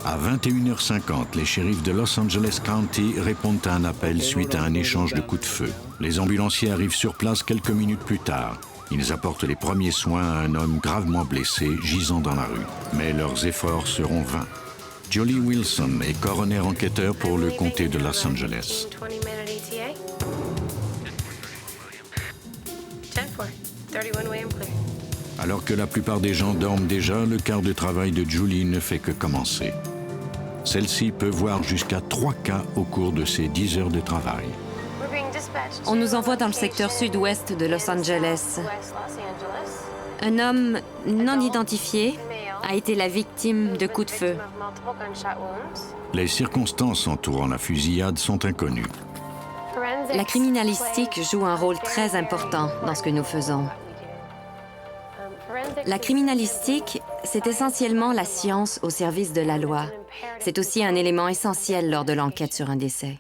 À 21h50, les shérifs de Los Angeles County répondent à un appel suite à un échange de coups de feu. Les ambulanciers arrivent sur place quelques minutes plus tard. Ils apportent les premiers soins à un homme gravement blessé, gisant dans la rue. Mais leurs efforts seront vains. Jolie Wilson est coroner enquêteur pour le comté de Los Angeles. Alors que la plupart des gens dorment déjà, le quart de travail de Julie ne fait que commencer. Celle-ci peut voir jusqu'à 3 cas au cours de ses 10 heures de travail. On nous envoie dans le secteur sud-ouest de Los Angeles. Un homme non identifié a été la victime de coups de feu. Les circonstances entourant la fusillade sont inconnues. La criminalistique joue un rôle très important dans ce que nous faisons. La criminalistique, c'est essentiellement la science au service de la loi. C'est aussi un élément essentiel lors de l'enquête sur un décès.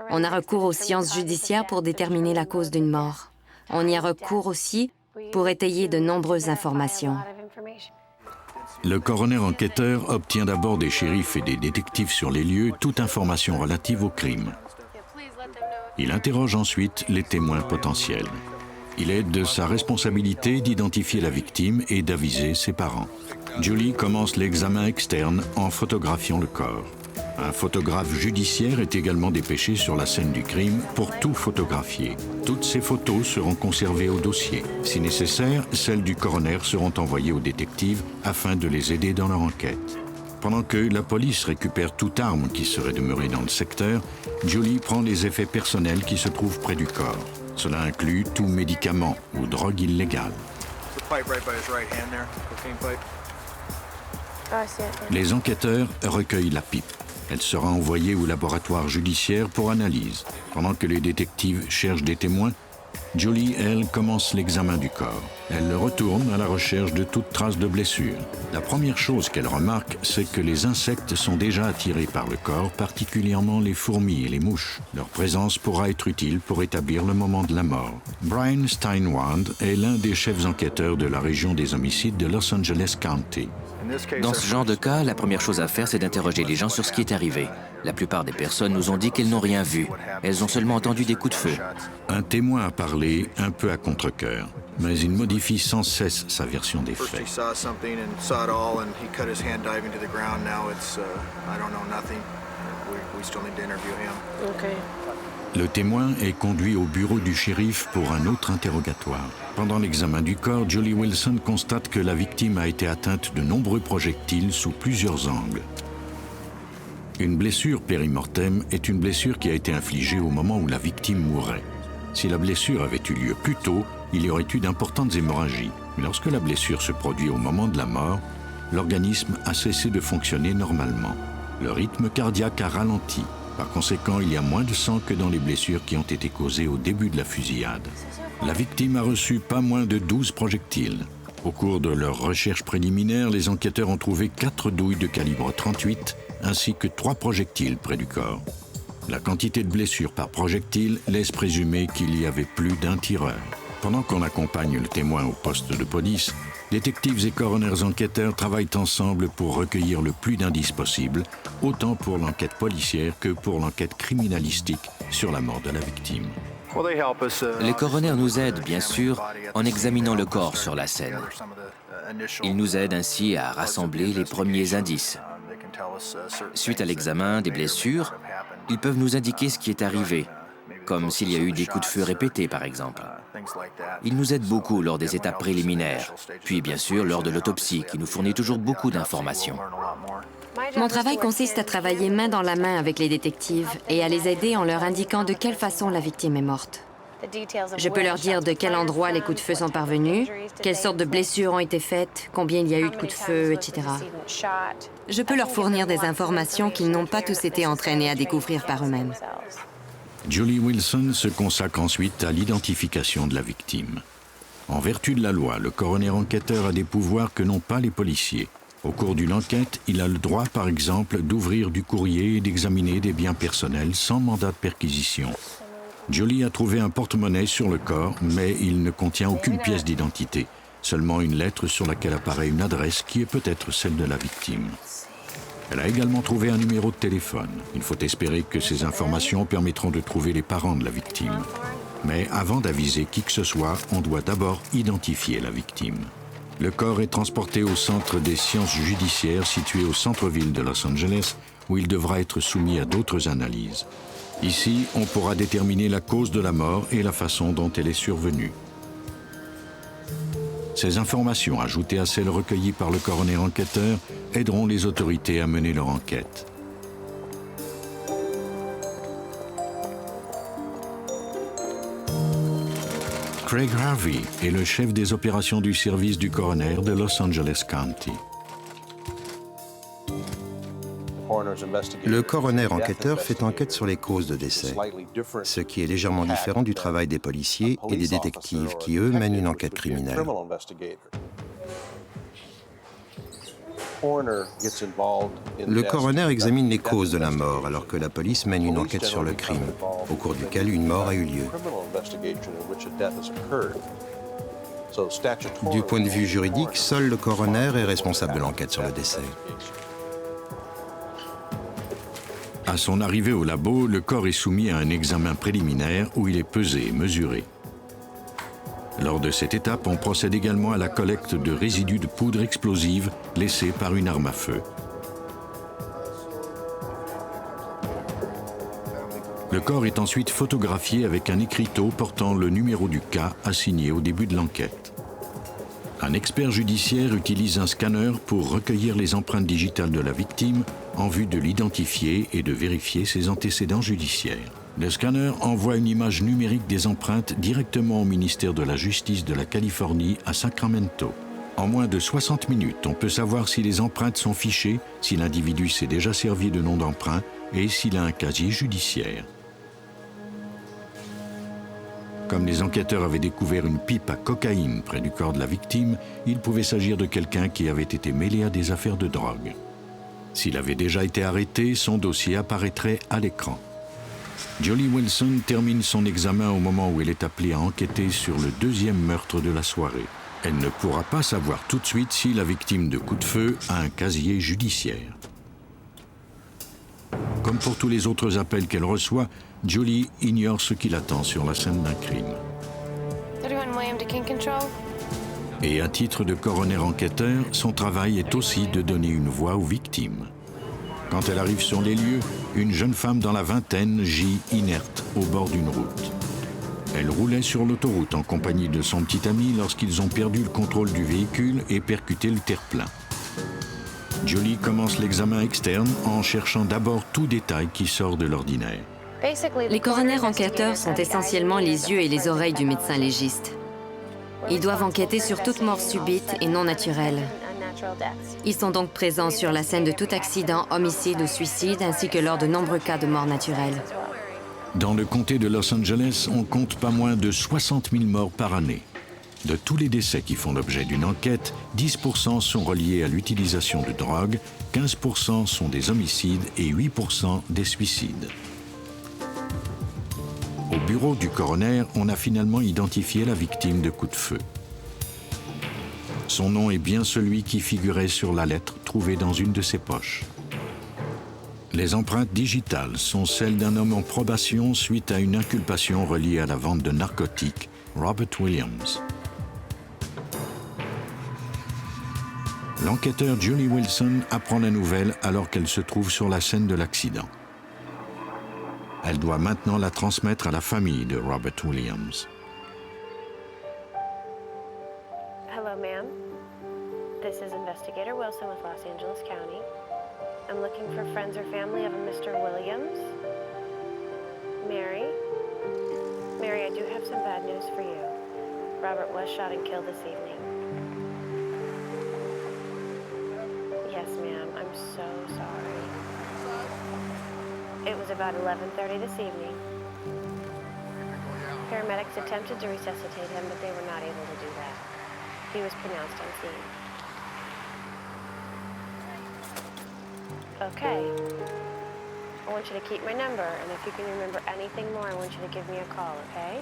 On a recours aux sciences judiciaires pour déterminer la cause d'une mort. On y a recours aussi pour étayer de nombreuses informations. Le coroner enquêteur obtient d'abord des shérifs et des détectives sur les lieux toute information relative au crime. Il interroge ensuite les témoins potentiels. Il est de sa responsabilité d'identifier la victime et d'aviser ses parents. Julie commence l'examen externe en photographiant le corps. Un photographe judiciaire est également dépêché sur la scène du crime pour tout photographier. Toutes ces photos seront conservées au dossier. Si nécessaire, celles du coroner seront envoyées aux détectives afin de les aider dans leur enquête. Pendant que la police récupère toute arme qui serait demeurée dans le secteur, Julie prend les effets personnels qui se trouvent près du corps. Cela inclut tout médicament ou drogue illégale. Les enquêteurs recueillent la pipe. Elle sera envoyée au laboratoire judiciaire pour analyse. Pendant que les détectives cherchent des témoins, Julie, elle, commence l'examen du corps. Elle le retourne à la recherche de toute trace de blessure. La première chose qu'elle remarque, c'est que les insectes sont déjà attirés par le corps, particulièrement les fourmis et les mouches. Leur présence pourra être utile pour établir le moment de la mort. Brian Steinwand est l'un des chefs enquêteurs de la région des homicides de Los Angeles County. Dans ce genre de cas, la première chose à faire, c'est d'interroger les gens sur ce qui est arrivé. La plupart des personnes nous ont dit qu'elles n'ont rien vu. Elles ont seulement entendu des coups de feu. Un témoin a parlé un peu à contre-cœur, mais il modifie sans cesse sa version des faits. Le témoin est conduit au bureau du shérif pour un autre interrogatoire. Pendant l'examen du corps, Julie Wilson constate que la victime a été atteinte de nombreux projectiles sous plusieurs angles. Une blessure périmortem est une blessure qui a été infligée au moment où la victime mourait. Si la blessure avait eu lieu plus tôt, il y aurait eu d'importantes hémorragies. Mais lorsque la blessure se produit au moment de la mort, l'organisme a cessé de fonctionner normalement. Le rythme cardiaque a ralenti. Par conséquent, il y a moins de sang que dans les blessures qui ont été causées au début de la fusillade. La victime a reçu pas moins de 12 projectiles. Au cours de leurs recherches préliminaires, les enquêteurs ont trouvé 4 douilles de calibre 38 ainsi que 3 projectiles près du corps. La quantité de blessures par projectile laisse présumer qu'il y avait plus d'un tireur. Pendant qu'on accompagne le témoin au poste de police, détectives et coroners enquêteurs travaillent ensemble pour recueillir le plus d'indices possible, autant pour l'enquête policière que pour l'enquête criminalistique sur la mort de la victime. Les coroners nous aident, bien sûr, en examinant le corps sur la scène. Ils nous aident ainsi à rassembler les premiers indices. Suite à l'examen des blessures, ils peuvent nous indiquer ce qui est arrivé, comme s'il y a eu des coups de feu répétés, par exemple. Ils nous aident beaucoup lors des étapes préliminaires, puis bien sûr lors de l'autopsie, qui nous fournit toujours beaucoup d'informations. Mon travail consiste à travailler main dans la main avec les détectives et à les aider en leur indiquant de quelle façon la victime est morte. Je peux leur dire de quel endroit les coups de feu sont parvenus, quelles sortes de blessures ont été faites, combien il y a eu de coups de feu, etc. Je peux leur fournir des informations qu'ils n'ont pas tous été entraînés à découvrir par eux-mêmes. Julie Wilson se consacre ensuite à l'identification de la victime. En vertu de la loi, le coroner enquêteur a des pouvoirs que n'ont pas les policiers. Au cours d'une enquête, il a le droit, par exemple, d'ouvrir du courrier et d'examiner des biens personnels sans mandat de perquisition. Julie a trouvé un porte-monnaie sur le corps, mais il ne contient aucune pièce d'identité, seulement une lettre sur laquelle apparaît une adresse qui est peut-être celle de la victime. Elle a également trouvé un numéro de téléphone. Il faut espérer que ces informations permettront de trouver les parents de la victime. Mais avant d'aviser qui que ce soit, on doit d'abord identifier la victime. Le corps est transporté au Centre des sciences judiciaires situé au centre-ville de Los Angeles, où il devra être soumis à d'autres analyses. Ici, on pourra déterminer la cause de la mort et la façon dont elle est survenue. Ces informations, ajoutées à celles recueillies par le coroner enquêteur, aideront les autorités à mener leur enquête. Craig Harvey est le chef des opérations du service du coroner de Los Angeles County. Le coroner enquêteur fait enquête sur les causes de décès, ce qui est légèrement différent du travail des policiers et des détectives qui, eux, mènent une enquête criminelle. Le coroner examine les causes de la mort alors que la police mène une enquête sur le crime, au cours duquel une mort a eu lieu. Du point de vue juridique, seul le coroner est responsable de l'enquête sur le décès. À son arrivée au labo, le corps est soumis à un examen préliminaire où il est pesé et mesuré. Lors de cette étape, on procède également à la collecte de résidus de poudre explosive laissés par une arme à feu. Le corps est ensuite photographié avec un écriteau portant le numéro du cas assigné au début de l'enquête. Un expert judiciaire utilise un scanner pour recueillir les empreintes digitales de la victime en vue de l'identifier et de vérifier ses antécédents judiciaires. Le scanner envoie une image numérique des empreintes directement au ministère de la Justice de la Californie à Sacramento. En moins de 60 minutes, on peut savoir si les empreintes sont fichées, si l'individu s'est déjà servi de nom d'emprunt et s'il a un casier judiciaire. Comme les enquêteurs avaient découvert une pipe à cocaïne près du corps de la victime, il pouvait s'agir de quelqu'un qui avait été mêlé à des affaires de drogue. S'il avait déjà été arrêté, son dossier apparaîtrait à l'écran. Jolie Wilson termine son examen au moment où elle est appelée à enquêter sur le deuxième meurtre de la soirée. Elle ne pourra pas savoir tout de suite si la victime de coup de feu a un casier judiciaire. Comme pour tous les autres appels qu'elle reçoit, Jolie ignore ce qui l'attend sur la scène d'un crime. Et à titre de coroner enquêteur, son travail est aussi de donner une voix aux victimes. Quand elle arrive sur les lieux, une jeune femme dans la vingtaine gît inerte au bord d'une route. Elle roulait sur l'autoroute en compagnie de son petit ami lorsqu'ils ont perdu le contrôle du véhicule et percuté le terre-plein. Jolie commence l'examen externe en cherchant d'abord tout détail qui sort de l'ordinaire. Les coroners enquêteurs sont essentiellement les yeux et les oreilles du médecin légiste. Ils doivent enquêter sur toute mort subite et non naturelle. Ils sont donc présents sur la scène de tout accident, homicide ou suicide, ainsi que lors de nombreux cas de mort naturelle. Dans le comté de Los Angeles, on compte pas moins de 60 000 morts par année. De tous les décès qui font l'objet d'une enquête, 10% sont reliés à l'utilisation de drogue, 15% sont des homicides et 8% des suicides. Au bureau du coroner, on a finalement identifié la victime de coup de feu. Son nom est bien celui qui figurait sur la lettre trouvée dans une de ses poches. Les empreintes digitales sont celles d'un homme en probation suite à une inculpation reliée à la vente de narcotiques, Robert Williams. L'enquêteur Jolie Wilson apprend la nouvelle alors qu'elle se trouve sur la scène de l'accident. Elle doit maintenant la transmettre à la famille de Robert Williams. Hello, ma'am. This is Investigator Wilson with Los Angeles County. I'm looking for friends or family of a Mr. Williams. Mary? Mary, I do have some bad news for you. Robert was shot and killed this evening. Yes, ma'am. I'm so sorry. It was about 11:30 this evening. Paramedics attempted to resuscitate him, but they were not able to do that. He was pronounced unseen. Okay. I want you to keep my number, and if you can remember anything more, I want you to give me a call, okay?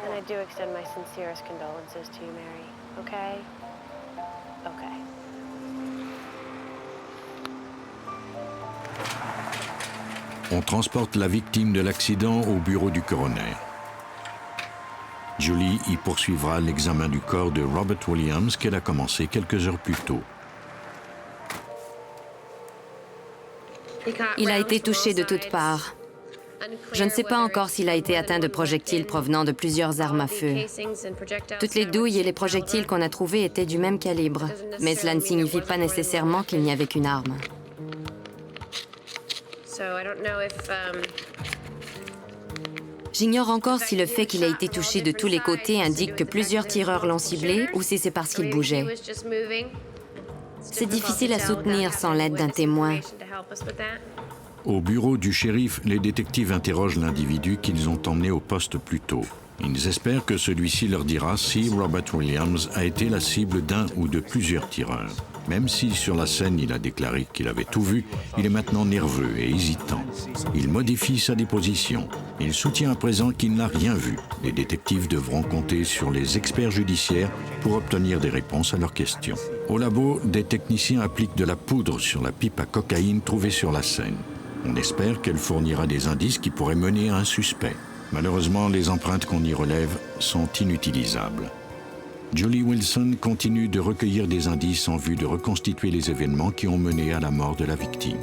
And I do extend my sincerest condolences to you, Mary, okay? Okay. On transporte la victime de l'accident au bureau du coroner. Julie y poursuivra l'examen du corps de Robert Williams qu'elle a commencé quelques heures plus tôt. Il a été touché de toutes parts. Je ne sais pas encore s'il a été atteint de projectiles provenant de plusieurs armes à feu. Toutes les douilles et les projectiles qu'on a trouvés étaient du même calibre, mais cela ne signifie pas nécessairement qu'il n'y avait qu'une arme. J'ignore encore si le fait qu'il ait été touché de tous les côtés indique que plusieurs tireurs l'ont ciblé ou si c'est parce qu'il bougeait. C'est difficile à soutenir sans l'aide d'un témoin. Au bureau du shérif, les détectives interrogent l'individu qu'ils ont emmené au poste plus tôt. Ils espèrent que celui-ci leur dira si Robert Williams a été la cible d'un ou de plusieurs tireurs. Même si sur la scène il a déclaré qu'il avait tout vu, il est maintenant nerveux et hésitant. Il modifie sa déposition. Il soutient à présent qu'il n'a rien vu. Les détectives devront compter sur les experts judiciaires pour obtenir des réponses à leurs questions. Au labo, des techniciens appliquent de la poudre sur la pipe à cocaïne trouvée sur la scène. On espère qu'elle fournira des indices qui pourraient mener à un suspect. Malheureusement, les empreintes qu'on y relève sont inutilisables. Julie Wilson continue de recueillir des indices en vue de reconstituer les événements qui ont mené à la mort de la victime.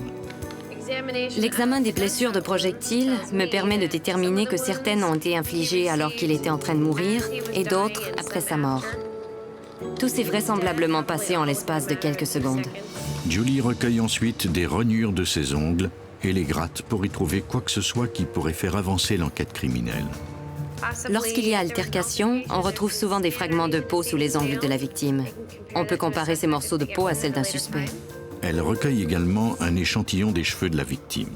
L'examen des blessures de projectiles me permet de déterminer que certaines ont été infligées alors qu'il était en train de mourir et d'autres après sa mort. Tout s'est vraisemblablement passé en l'espace de quelques secondes. Julie recueille ensuite des rognures de ses ongles et les gratte pour y trouver quoi que ce soit qui pourrait faire avancer l'enquête criminelle. Lorsqu'il y a altercation, on retrouve souvent des fragments de peau sous les ongles de la victime. On peut comparer ces morceaux de peau à celles d'un suspect. Elle recueille également un échantillon des cheveux de la victime.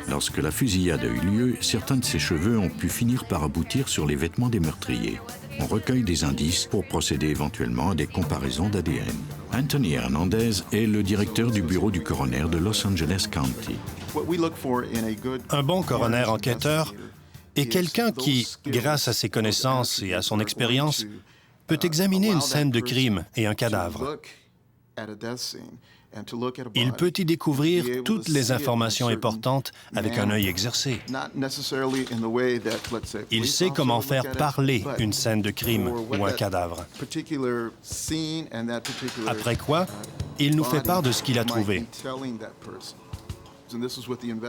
Lorsque la fusillade a eu lieu, certains de ses cheveux ont pu finir par aboutir sur les vêtements des meurtriers. On recueille des indices pour procéder éventuellement à des comparaisons d'ADN. Anthony Hernandez est le directeur du bureau du coroner de Los Angeles County. Un bon coroner enquêteur est quelqu'un qui, grâce à ses connaissances et à son expérience, peut examiner une scène de crime et un cadavre. Il peut y découvrir toutes les informations importantes avec un œil exercé. Il sait comment faire parler une scène de crime ou un cadavre. Après quoi, il nous fait part de ce qu'il a trouvé.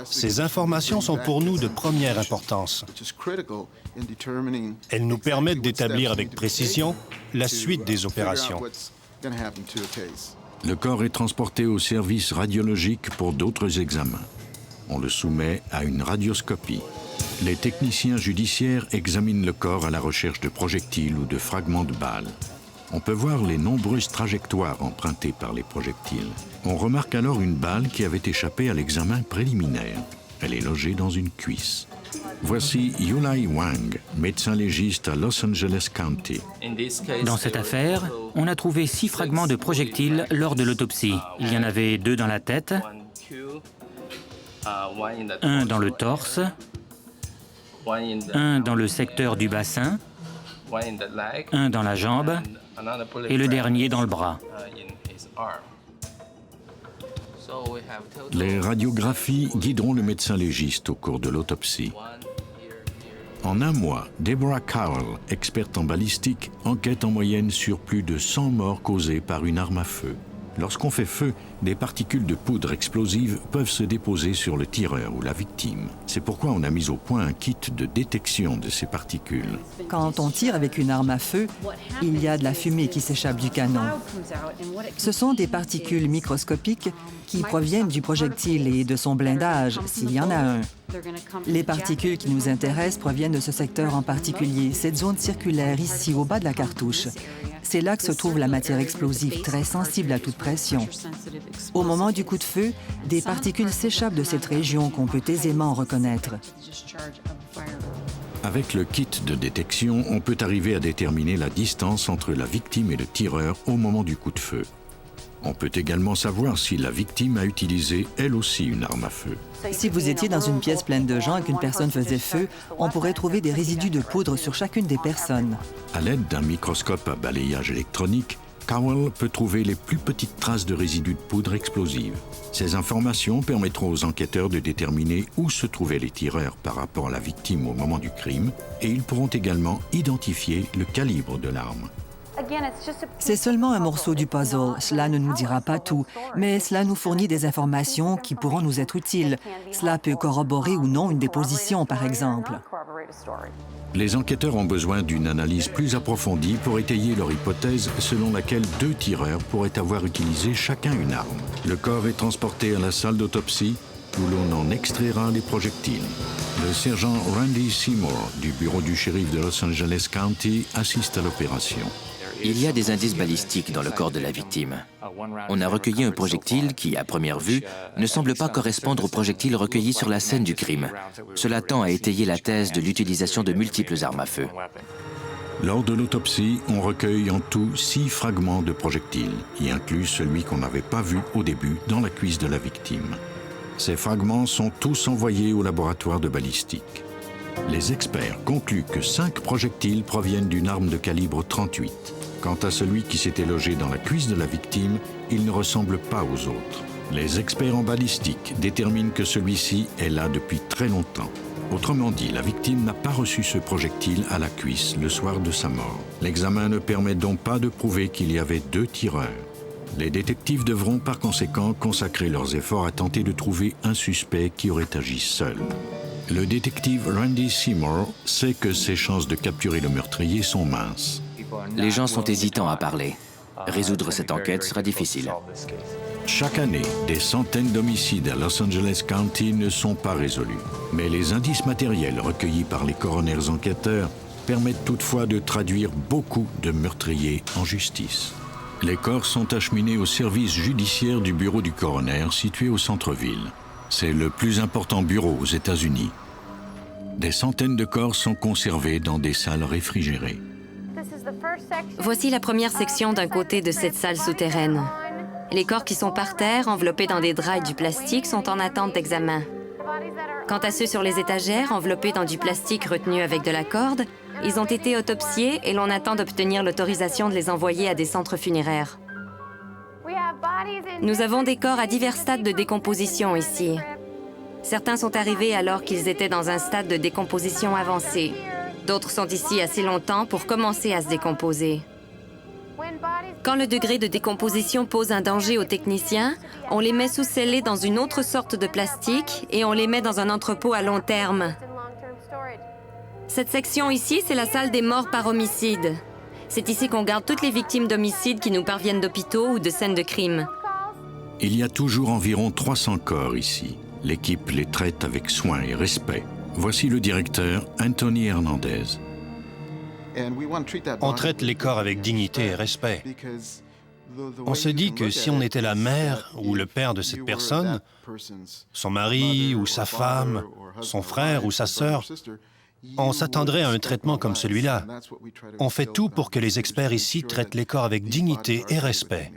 Ces informations sont pour nous de première importance. Elles nous permettent d'établir avec précision la suite des opérations. Le corps est transporté au service radiologique pour d'autres examens. On le soumet à une radioscopie. Les techniciens judiciaires examinent le corps à la recherche de projectiles ou de fragments de balles. On peut voir les nombreuses trajectoires empruntées par les projectiles. On remarque alors une balle qui avait échappé à l'examen préliminaire. Elle est logée dans une cuisse. Voici Yulai Wang, médecin légiste à Los Angeles County. Dans cette affaire, on a trouvé 6 fragments de projectiles lors de l'autopsie. Il y en avait 2 dans la tête, 1 dans le torse, 1 dans le secteur du bassin, 1 dans la jambe et le dernier dans le bras. Les radiographies guideront le médecin légiste au cours de l'autopsie. En un mois, Deborah Cowell, experte en balistique, enquête en moyenne sur plus de 100 morts causées par une arme à feu. Lorsqu'on fait feu, des particules de poudre explosive peuvent se déposer sur le tireur ou la victime. C'est pourquoi on a mis au point un kit de détection de ces particules. Quand on tire avec une arme à feu, il y a de la fumée qui s'échappe du canon. Ce sont des particules microscopiques qui proviennent du projectile et de son blindage, s'il y en a un. Les particules qui nous intéressent proviennent de ce secteur en particulier, cette zone circulaire ici au bas de la cartouche. C'est là que se trouve la matière explosive, très sensible à toute pression. Au moment du coup de feu, des particules s'échappent de cette région qu'on peut aisément reconnaître. Avec le kit de détection, on peut arriver à déterminer la distance entre la victime et le tireur au moment du coup de feu. On peut également savoir si la victime a utilisé, elle aussi, une arme à feu. Si vous étiez dans une pièce pleine de gens et qu'une personne faisait feu, on pourrait trouver des résidus de poudre sur chacune des personnes. À l'aide d'un microscope à balayage électronique, Cowell peut trouver les plus petites traces de résidus de poudre explosive. Ces informations permettront aux enquêteurs de déterminer où se trouvaient les tireurs par rapport à la victime au moment du crime, et ils pourront également identifier le calibre de l'arme. C'est seulement un morceau du puzzle. Cela ne nous dira pas tout, mais cela nous fournit des informations qui pourront nous être utiles. Cela peut corroborer ou non une déposition, par exemple. Les enquêteurs ont besoin d'une analyse plus approfondie pour étayer leur hypothèse selon laquelle 2 tireurs pourraient avoir utilisé chacun une arme. Le corps est transporté à la salle d'autopsie où l'on en extraira les projectiles. Le sergent Randy Seymour du bureau du shérif de Los Angeles County assiste à l'opération. Il y a des indices balistiques dans le corps de la victime. On a recueilli un projectile qui, à première vue, ne semble pas correspondre au projectile recueilli sur la scène du crime. Cela tend à étayer la thèse de l'utilisation de multiples armes à feu. Lors de l'autopsie, on recueille en tout 6 fragments de projectiles, y inclut celui qu'on n'avait pas vu au début dans la cuisse de la victime. Ces fragments sont tous envoyés au laboratoire de balistique. Les experts concluent que 5 projectiles proviennent d'une arme de calibre 38. Quant à celui qui s'était logé dans la cuisse de la victime, il ne ressemble pas aux autres. Les experts en balistique déterminent que celui-ci est là depuis très longtemps. Autrement dit, la victime n'a pas reçu ce projectile à la cuisse le soir de sa mort. L'examen ne permet donc pas de prouver qu'il y avait 2 tireurs. Les détectives devront par conséquent consacrer leurs efforts à tenter de trouver un suspect qui aurait agi seul. Le détective Randy Seymour sait que ses chances de capturer le meurtrier sont minces. Les gens sont hésitants à parler. Résoudre cette enquête sera difficile. Chaque année, des centaines d'homicides à Los Angeles County ne sont pas résolus. Mais les indices matériels recueillis par les coroner enquêteurs permettent toutefois de traduire beaucoup de meurtriers en justice. Les corps sont acheminés au service judiciaire du bureau du coroner situé au centre-ville. C'est le plus important bureau aux États-Unis. Des centaines de corps sont conservés dans des salles réfrigérées. Voici la première section d'un côté de cette salle souterraine. Les corps qui sont par terre, enveloppés dans des draps et du plastique, sont en attente d'examen. Quant à ceux sur les étagères, enveloppés dans du plastique retenu avec de la corde, ils ont été autopsiés et l'on attend d'obtenir l'autorisation de les envoyer à des centres funéraires. Nous avons des corps à divers stades de décomposition ici. Certains sont arrivés alors qu'ils étaient dans un stade de décomposition avancé. D'autres sont ici assez longtemps pour commencer à se décomposer. Quand le degré de décomposition pose un danger aux techniciens, on les met sous-scellés dans une autre sorte de plastique et on les met dans un entrepôt à long terme. Cette section ici, c'est la salle des morts par homicide. C'est ici qu'on garde toutes les victimes d'homicides qui nous parviennent d'hôpitaux ou de scènes de crime. Il y a toujours environ 300 corps ici. L'équipe les traite avec soin et respect. Voici le directeur, Anthony Hernandez. On traite les corps avec dignité et respect. On se dit que si on était la mère ou le père de cette personne, son mari ou sa femme, son frère ou sa sœur, on s'attendrait à un traitement comme celui-là. On fait tout pour que les experts ici traitent les corps avec dignité et respect.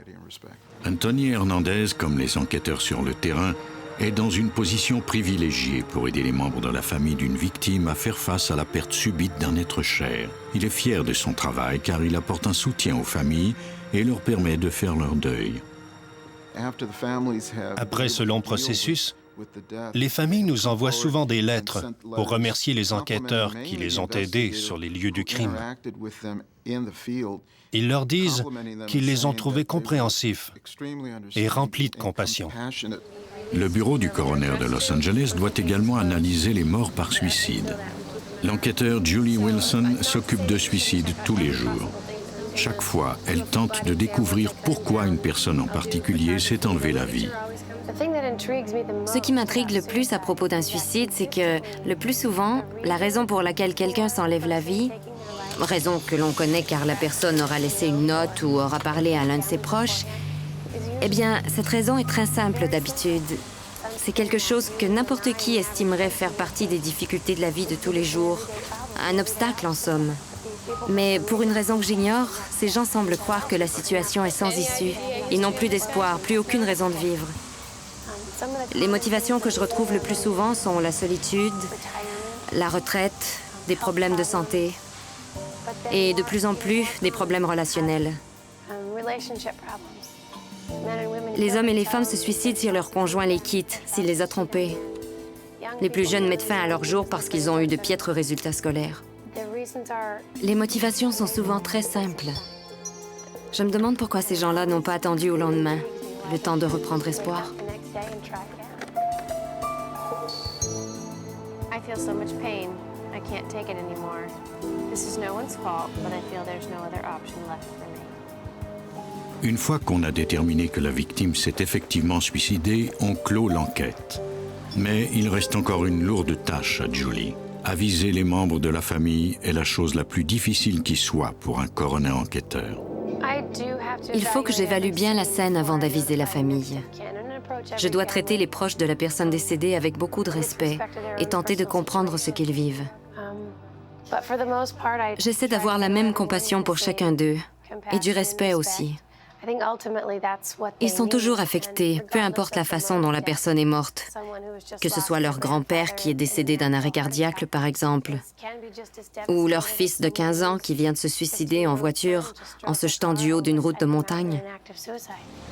Anthony Hernandez, comme les enquêteurs sur le terrain, est dans une position privilégiée pour aider les membres de la famille d'une victime à faire face à la perte subite d'un être cher. Il est fier de son travail car il apporte un soutien aux familles et leur permet de faire leur deuil. Après ce long processus, les familles nous envoient souvent des lettres pour remercier les enquêteurs qui les ont aidés sur les lieux du crime. Ils leur disent qu'ils les ont trouvés compréhensifs et remplis de compassion. Le bureau du coroner de Los Angeles doit également analyser les morts par suicide. L'enquêteur Julie Wilson s'occupe de suicides tous les jours. Chaque fois, elle tente de découvrir pourquoi une personne en particulier s'est enlevé la vie. Ce qui m'intrigue le plus à propos d'un suicide, c'est que, le plus souvent, la raison pour laquelle quelqu'un s'enlève la vie, raison que l'on connaît car la personne aura laissé une note ou aura parlé à l'un de ses proches, eh bien, cette raison est très simple d'habitude. C'est quelque chose que n'importe qui estimerait faire partie des difficultés de la vie de tous les jours. Un obstacle, en somme. Mais pour une raison que j'ignore, ces gens semblent croire que la situation est sans issue. Ils n'ont plus d'espoir, plus aucune raison de vivre. Les motivations que je retrouve le plus souvent sont la solitude, la retraite, des problèmes de santé et de plus en plus des problèmes relationnels. Les hommes et les femmes se suicident si leur conjoint les quitte, s'il les a trompés. Les plus jeunes mettent fin à leur jour parce qu'ils ont eu de piètres résultats scolaires. Les motivations sont souvent très simples. Je me demande pourquoi ces gens-là n'ont pas attendu au lendemain, le temps de reprendre espoir. I feel so much pain. I can't take it anymore. This is no one's fault, but I feel there's no other option left for me. Une fois qu'on a déterminé que la victime s'est effectivement suicidée, on clôt l'enquête. Mais il reste encore une lourde tâche à Julie. Aviser les membres de la famille est la chose la plus difficile qui soit pour un coroner enquêteur. Il faut que j'évalue bien la scène avant d'aviser la famille. Je dois traiter les proches de la personne décédée avec beaucoup de respect et tenter de comprendre ce qu'ils vivent. J'essaie d'avoir la même compassion pour chacun d'eux et du respect aussi. Ils sont toujours affectés, peu importe la façon dont la personne est morte. Que ce soit leur grand-père qui est décédé d'un arrêt cardiaque, par exemple, ou leur fils de 15 ans qui vient de se suicider en voiture en se jetant du haut d'une route de montagne.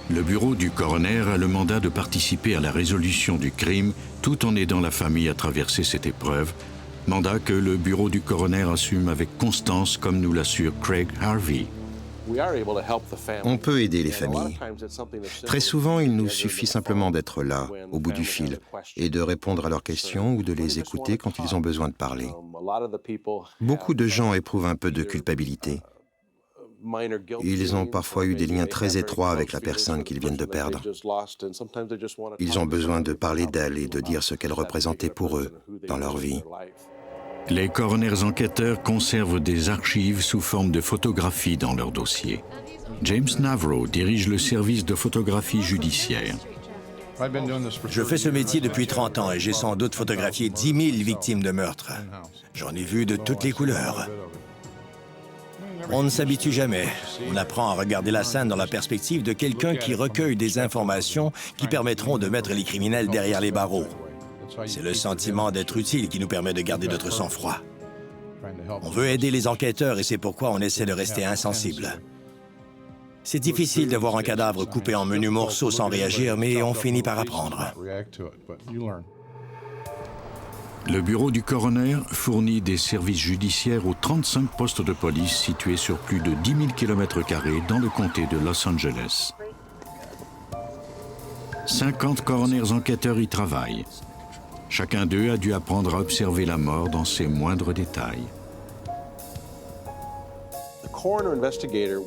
Le bureau du coroner a le mandat de participer à la résolution du crime tout en aidant la famille à traverser cette épreuve, mandat que le bureau du coroner assume avec constance, comme nous l'assure Craig Harvey. On peut aider les familles. Très souvent, il nous suffit simplement d'être là, au bout du fil, et de répondre à leurs questions ou de les écouter quand ils ont besoin de parler. Beaucoup de gens éprouvent un peu de culpabilité. Ils ont parfois eu des liens très étroits avec la personne qu'ils viennent de perdre. Ils ont besoin de parler d'elle et de dire ce qu'elle représentait pour eux dans leur vie. Les coroners enquêteurs conservent des archives sous forme de photographies dans leur dossier. James Navro dirige le service de photographie judiciaire. Je fais ce métier depuis 30 ans et j'ai sans doute photographié 10 000 victimes de meurtre. J'en ai vu de toutes les couleurs. On ne s'habitue jamais. On apprend à regarder la scène dans la perspective de quelqu'un qui recueille des informations qui permettront de mettre les criminels derrière les barreaux. C'est le sentiment d'être utile qui nous permet de garder notre sang-froid. On veut aider les enquêteurs et c'est pourquoi on essaie de rester insensible. C'est difficile de voir un cadavre coupé en menus morceaux sans réagir, mais on finit par apprendre. Le bureau du coroner fournit des services judiciaires aux 35 postes de police situés sur plus de 10 000 km² dans le comté de Los Angeles. 50 coroners enquêteurs y travaillent. Chacun d'eux a dû apprendre à observer la mort dans ses moindres détails.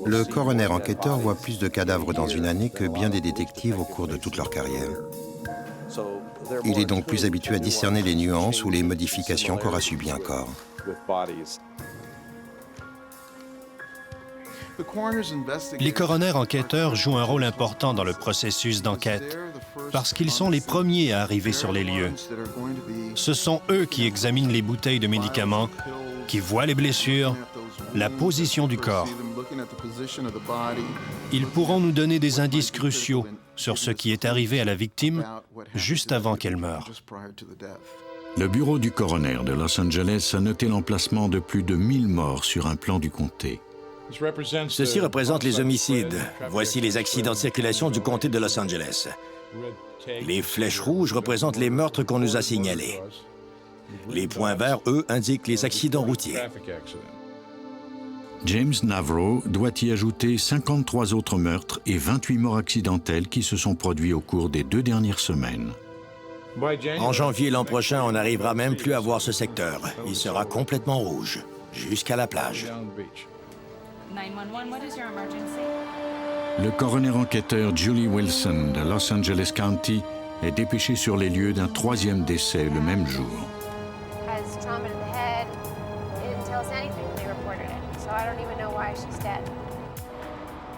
Le coroner enquêteur voit plus de cadavres dans une année que bien des détectives au cours de toute leur carrière. Il est donc plus habitué à discerner les nuances ou les modifications qu'aura subi un corps. Les coroners enquêteurs jouent un rôle important dans le processus d'enquête parce qu'ils sont les premiers à arriver sur les lieux. Ce sont eux qui examinent les bouteilles de médicaments, qui voient les blessures, la position du corps. Ils pourront nous donner des indices cruciaux sur ce qui est arrivé à la victime juste avant qu'elle meure. Le bureau du coroner de Los Angeles a noté l'emplacement de plus de 1000 morts sur un plan du comté. Ceci représente les homicides. Voici les accidents de circulation du comté de Los Angeles. Les flèches rouges représentent les meurtres qu'on nous a signalés. Les points verts, eux, indiquent les accidents routiers. James Navro doit y ajouter 53 autres meurtres et 28 morts accidentelles qui se sont produits au cours des 2 dernières semaines. En janvier l'an prochain, on n'arrivera même plus à voir ce secteur. Il sera complètement rouge, jusqu'à la plage. 911, what is your emergency? Le coroner enquêteur Julie Wilson de Los Angeles County est dépêché sur les lieux d'un 3e décès le même jour.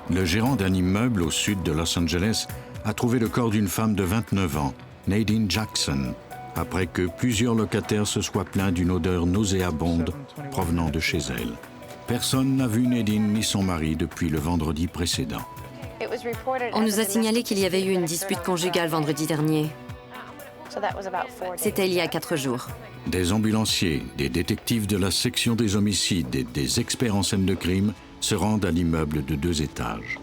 Le gérant d'un immeuble au sud de Los Angeles a trouvé le corps d'une femme de 29 ans, Nadine Jackson, après que plusieurs locataires se soient plaints d'une odeur nauséabonde provenant de chez elle. Personne n'a vu Nadine ni son mari depuis le vendredi précédent. On nous a signalé qu'il y avait eu une dispute conjugale vendredi dernier. C'était il y a 4 jours. Des ambulanciers, des détectives de la section des homicides et des experts en scène de crime se rendent à l'immeuble de 2 étages.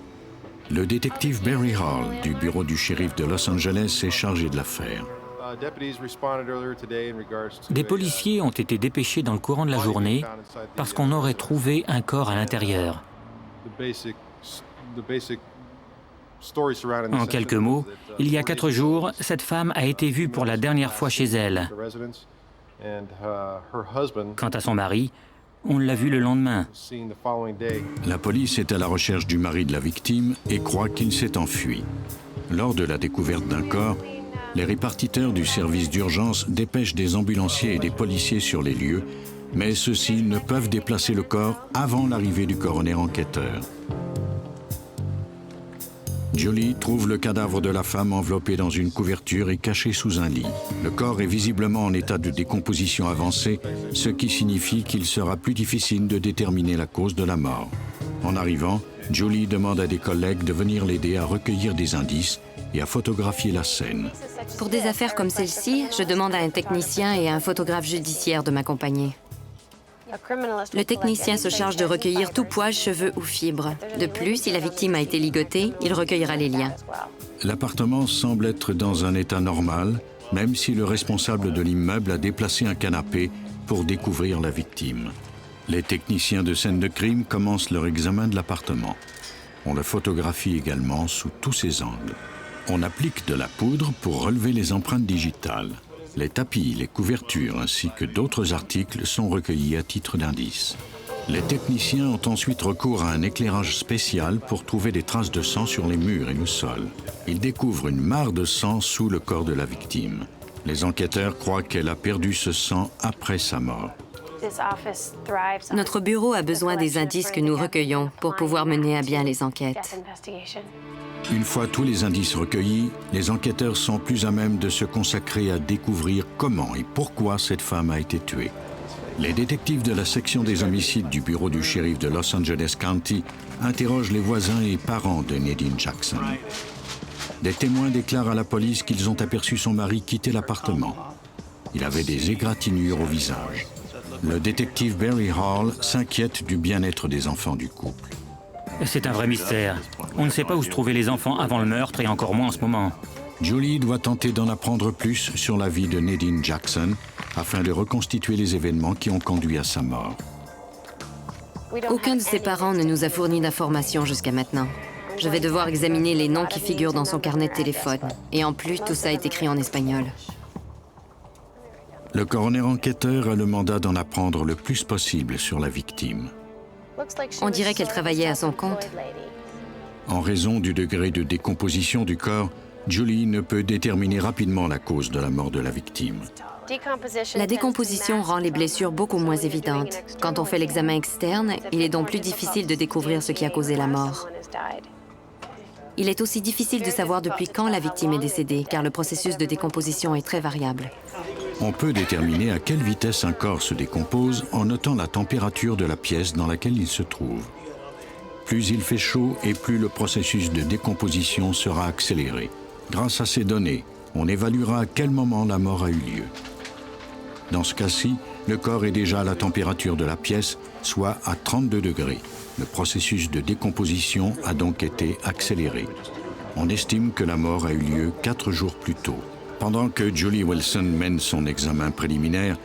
Le détective Barry Hall du bureau du shérif de Los Angeles est chargé de l'affaire. Des policiers ont été dépêchés dans le courant de la journée parce qu'on aurait trouvé un corps à l'intérieur. En quelques mots, il y a 4 jours, cette femme a été vue pour la dernière fois chez elle. Quant à son mari, on l'a vu le lendemain. La police est à la recherche du mari de la victime et croit qu'il s'est enfui. Lors de la découverte d'un corps, les répartiteurs du service d'urgence dépêchent des ambulanciers et des policiers sur les lieux, mais ceux-ci ne peuvent déplacer le corps avant l'arrivée du coroner enquêteur. Julie trouve le cadavre de la femme enveloppé dans une couverture et caché sous un lit. Le corps est visiblement en état de décomposition avancée, ce qui signifie qu'il sera plus difficile de déterminer la cause de la mort. En arrivant, Julie demande à des collègues de venir l'aider à recueillir des indices et à photographier la scène. Pour des affaires comme celle-ci, je demande à un technicien et à un photographe judiciaire de m'accompagner. Le technicien se charge de recueillir tout poil, cheveux ou fibres. De plus, si la victime a été ligotée, il recueillera les liens. L'appartement semble être dans un état normal, même si le responsable de l'immeuble a déplacé un canapé pour découvrir la victime. Les techniciens de scène de crime commencent leur examen de l'appartement. On le photographie également sous tous ses angles. On applique de la poudre pour relever les empreintes digitales. Les tapis, les couvertures ainsi que d'autres articles sont recueillis à titre d'indice. Les techniciens ont ensuite recours à un éclairage spécial pour trouver des traces de sang sur les murs et le sol. Ils découvrent une mare de sang sous le corps de la victime. Les enquêteurs croient qu'elle a perdu ce sang après sa mort. Notre bureau a besoin des indices que nous recueillons pour pouvoir mener à bien les enquêtes. Une fois tous les indices recueillis, les enquêteurs sont plus à même de se consacrer à découvrir comment et pourquoi cette femme a été tuée. Les détectives de la section des homicides du bureau du shérif de Los Angeles County interrogent les voisins et parents de Nadine Jackson. Des témoins déclarent à la police qu'ils ont aperçu son mari quitter l'appartement. Il avait des égratignures au visage. Le détective Barry Hall s'inquiète du bien-être des enfants du couple. C'est un vrai mystère. On ne sait pas où se trouvaient les enfants avant le meurtre et encore moins en ce moment. Julie doit tenter d'en apprendre plus sur la vie de Nadine Jackson afin de reconstituer les événements qui ont conduit à sa mort. Aucun de ses parents ne nous a fourni d'informations jusqu'à maintenant. Je vais devoir examiner les noms qui figurent dans son carnet de téléphone. Et en plus, tout ça est écrit en espagnol. Le coroner enquêteur a le mandat d'en apprendre le plus possible sur la victime. On dirait qu'elle travaillait à son compte. En raison du degré de décomposition du corps, Julie ne peut déterminer rapidement la cause de la mort de la victime. La décomposition rend les blessures beaucoup moins évidentes. Quand on fait l'examen externe, il est donc plus difficile de découvrir ce qui a causé la mort. Il est aussi difficile de savoir depuis quand la victime est décédée, car le processus de décomposition est très variable. On peut déterminer à quelle vitesse un corps se décompose en notant la température de la pièce dans laquelle il se trouve. Plus il fait chaud et plus le processus de décomposition sera accéléré. Grâce à ces données, on évaluera à quel moment la mort a eu lieu. Dans ce cas-ci, le corps est déjà à la température de la pièce, soit à 32 degrés. Le processus de décomposition a donc été accéléré. On estime que la mort a eu lieu 4 jours plus tôt. Pendant que Julie Wilson mène son examen préliminaire,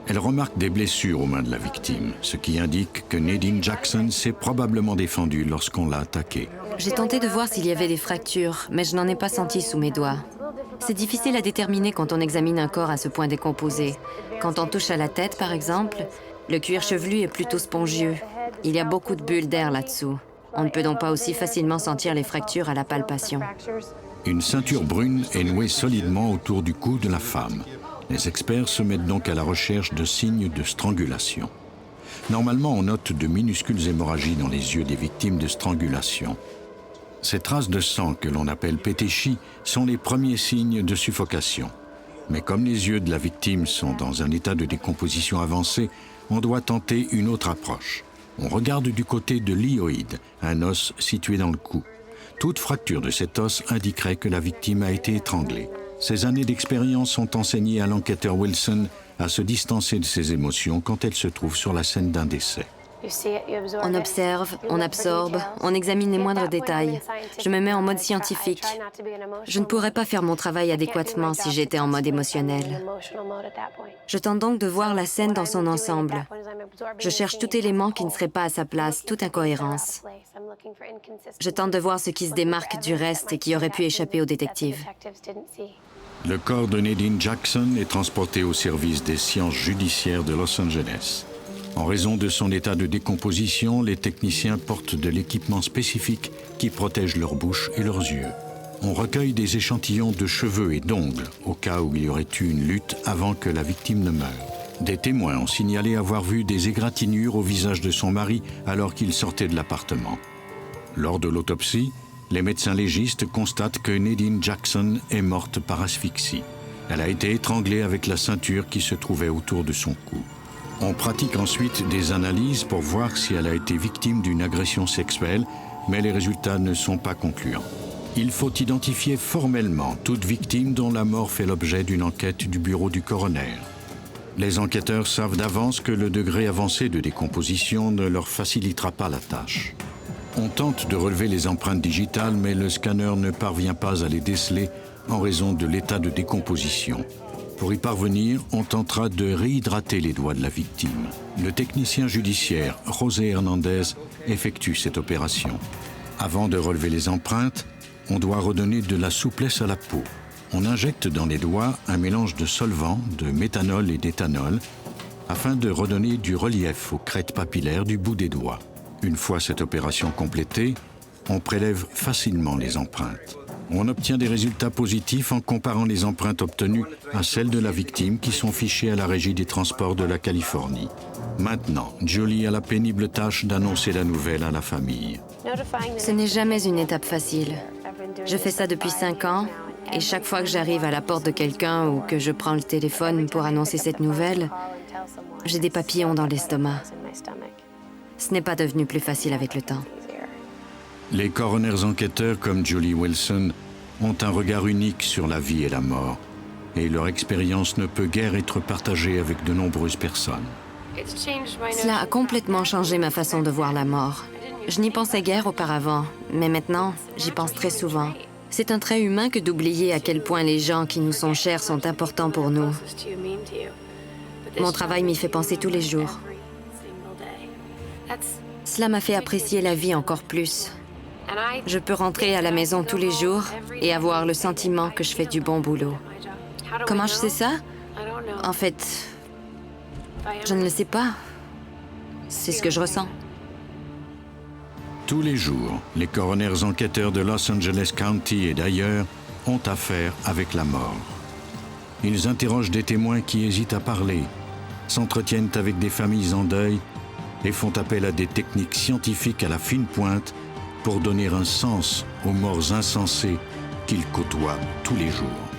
elle remarque des blessures aux mains de la victime, ce qui indique que Nadine Jackson s'est probablement défendue lorsqu'on l'a attaquée. J'ai tenté de voir s'il y avait des fractures, mais je n'en ai pas senti sous mes doigts. C'est difficile à déterminer quand on examine un corps à ce point décomposé. Quand on touche à la tête, par exemple, le cuir chevelu est plutôt spongieux. Il y a beaucoup de bulles d'air là-dessous. On ne peut donc pas aussi facilement sentir les fractures à la palpation. Une ceinture brune est nouée solidement autour du cou de la femme. Les experts se mettent donc à la recherche de signes de strangulation. Normalement, on note de minuscules hémorragies dans les yeux des victimes de strangulation. Ces traces de sang, que l'on appelle pétéchis, sont les premiers signes de suffocation. Mais comme les yeux de la victime sont dans un état de décomposition avancé, on doit tenter une autre approche. On regarde du côté de l'hyoïde, un os situé dans le cou. Toute fracture de cet os indiquerait que la victime a été étranglée. Ces années d'expérience ont enseigné à l'enquêteur Wilson à se distancer de ses émotions quand elle se trouve sur la scène d'un décès. On observe, on absorbe, on examine les moindres détails. Je me mets en mode scientifique. Je ne pourrais pas faire mon travail adéquatement si j'étais en mode émotionnel. Je tente donc de voir la scène dans son ensemble. Je cherche tout élément qui ne serait pas à sa place, toute incohérence. Je tente de voir ce qui se démarque du reste et qui aurait pu échapper aux détectives. Le corps de Nadine Jackson est transporté au service des sciences judiciaires de Los Angeles. En raison de son état de décomposition, les techniciens portent de l'équipement spécifique qui protège leur bouche et leurs yeux. On recueille des échantillons de cheveux et d'ongles, au cas où il y aurait eu une lutte avant que la victime ne meure. Des témoins ont signalé avoir vu des égratignures au visage de son mari alors qu'il sortait de l'appartement. Lors de l'autopsie, les médecins légistes constatent que Nadine Jackson est morte par asphyxie. Elle a été étranglée avec la ceinture qui se trouvait autour de son cou. On pratique ensuite des analyses pour voir si elle a été victime d'une agression sexuelle, mais les résultats ne sont pas concluants. Il faut identifier formellement toute victime dont la mort fait l'objet d'une enquête du bureau du coroner. Les enquêteurs savent d'avance que le degré avancé de décomposition ne leur facilitera pas la tâche. On tente de relever les empreintes digitales, mais le scanner ne parvient pas à les déceler en raison de l'état de décomposition. Pour y parvenir, on tentera de réhydrater les doigts de la victime. Le technicien judiciaire, José Hernandez, effectue cette opération. Avant de relever les empreintes, on doit redonner de la souplesse à la peau. On injecte dans les doigts un mélange de solvant, de méthanol et d'éthanol, afin de redonner du relief aux crêtes papillaires du bout des doigts. Une fois cette opération complétée, on prélève facilement les empreintes. On obtient des résultats positifs en comparant les empreintes obtenues à celles de la victime qui sont fichées à la Régie des transports de la Californie. Maintenant, Julie a la pénible tâche d'annoncer la nouvelle à la famille. Ce n'est jamais une étape facile. Je fais ça depuis 5 ans, et chaque fois que j'arrive à la porte de quelqu'un ou que je prends le téléphone pour annoncer cette nouvelle, j'ai des papillons dans l'estomac. Ce n'est pas devenu plus facile avec le temps. Les coroners enquêteurs comme Julie Wilson ont un regard unique sur la vie et la mort, et leur expérience ne peut guère être partagée avec de nombreuses personnes. Cela a complètement changé ma façon de voir la mort. Je n'y pensais guère auparavant, mais maintenant, j'y pense très souvent. C'est un trait humain que d'oublier à quel point les gens qui nous sont chers sont importants pour nous. Mon travail m'y fait penser tous les jours. Cela m'a fait apprécier la vie encore plus. Je peux rentrer à la maison tous les jours et avoir le sentiment que je fais du bon boulot. Comment je sais ça? En fait, je ne le sais pas. C'est ce que je ressens. Tous les jours, les coroners enquêteurs de Los Angeles County et d'ailleurs ont affaire avec la mort. Ils interrogent des témoins qui hésitent à parler, s'entretiennent avec des familles en deuil et font appel à des techniques scientifiques à la fine pointe pour donner un sens aux morts insensées qu'ils côtoient tous les jours.